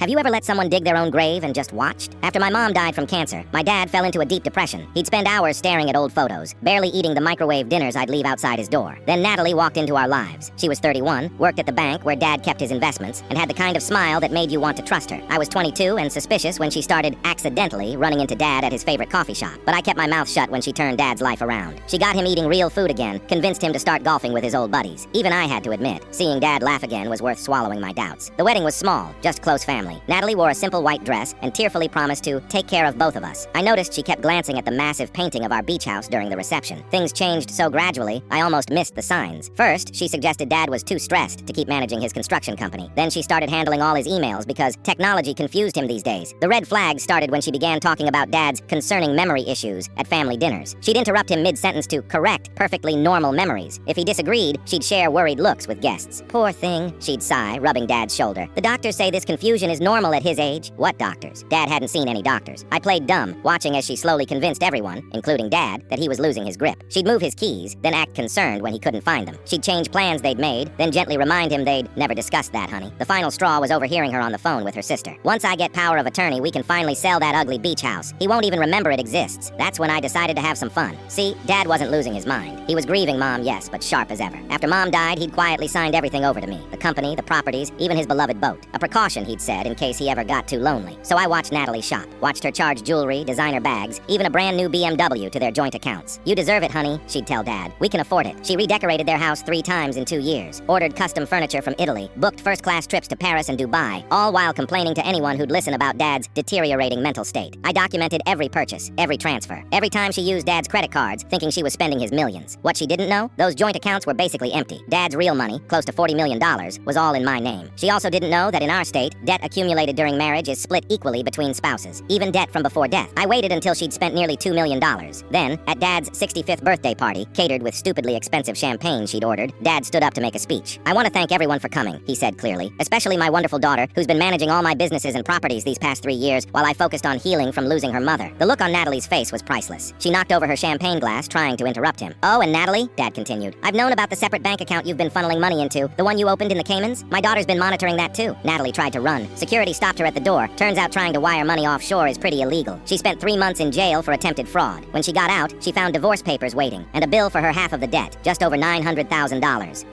Have you ever let someone dig their own grave and just watched? After my mom died from cancer, my dad fell into a deep depression. He'd spend hours staring at old photos, barely eating the microwave dinners I'd leave outside his door. Then Natalie walked into our lives. She was 31, worked at the bank where Dad kept his investments, and had the kind of smile that made you want to trust her. I was 22 and suspicious when she started accidentally running into Dad at his favorite coffee shop, but I kept my mouth shut when she turned Dad's life around. She got him eating real food again, convinced him to start golfing with his old buddies. Even I had to admit, seeing Dad laugh again was worth swallowing my doubts. The wedding was small, just close family. Natalie wore a simple white dress and tearfully promised to take care of both of us. I noticed she kept glancing at the massive painting of our beach house during the reception. Things changed so gradually, I almost missed the signs. First, she suggested Dad was too stressed to keep managing his construction company. Then she started handling all his emails because technology confused him these days. The red flags started when she began talking about Dad's concerning memory issues at family dinners. She'd interrupt him mid-sentence to correct perfectly normal memories. If he disagreed, she'd share worried looks with guests. Poor thing, she'd sigh, rubbing Dad's shoulder. The doctors say this confusion is normal at his age. What doctors? Dad hadn't seen any doctors. I played dumb, watching as she slowly convinced everyone, including Dad, that he was losing his grip. She'd move his keys, then act concerned when he couldn't find them. She'd change plans they'd made, then gently remind him they'd never discussed that, honey. The final straw was overhearing her on the phone with her sister. Once I get power of attorney, we can finally sell that ugly beach house. He won't even remember it exists. That's when I decided to have some fun. See, Dad wasn't losing his mind. He was grieving Mom, yes, but sharp as ever. After Mom died, he'd quietly signed everything over to me. The company, the properties, even his beloved boat. A precaution, he'd said, in case he ever got too lonely. So I watched Natalie shop. Watched her charge jewelry, designer bags, even a brand new BMW to their joint accounts. You deserve it, honey, she'd tell Dad. We can afford it. She redecorated their house 3 times in 2 years. Ordered custom furniture from Italy. Booked first-class trips to Paris and Dubai. All while complaining to anyone who'd listen about Dad's deteriorating mental state. I documented every purchase, every transfer. Every time she used Dad's credit cards, thinking she was spending his millions. What she didn't know? Those joint accounts were basically empty. Dad's real money, close to $40 million, was all in my name. She also didn't know that in our state, debt accumulated during marriage is split equally between spouses, even debt from before death. I waited until she'd spent nearly $2 million. Then, at Dad's 65th birthday party, catered with stupidly expensive champagne she'd ordered, Dad stood up to make a speech. I want to thank everyone for coming, he said clearly, especially my wonderful daughter, who's been managing all my businesses and properties these past 3 years while I focused on healing from losing her mother. The look on Natalie's face was priceless. She knocked over her champagne glass, trying to interrupt him. Oh, and Natalie, Dad continued, I've known about the separate bank account you've been funneling money into, the one you opened in the Caymans. My daughter's been monitoring that too. Natalie tried to run. Security stopped her at the door. Turns out trying to wire money offshore is pretty illegal. She spent 3 months in jail for attempted fraud. When she got out, she found divorce papers waiting, and a bill for her half of the debt, just over $900,000.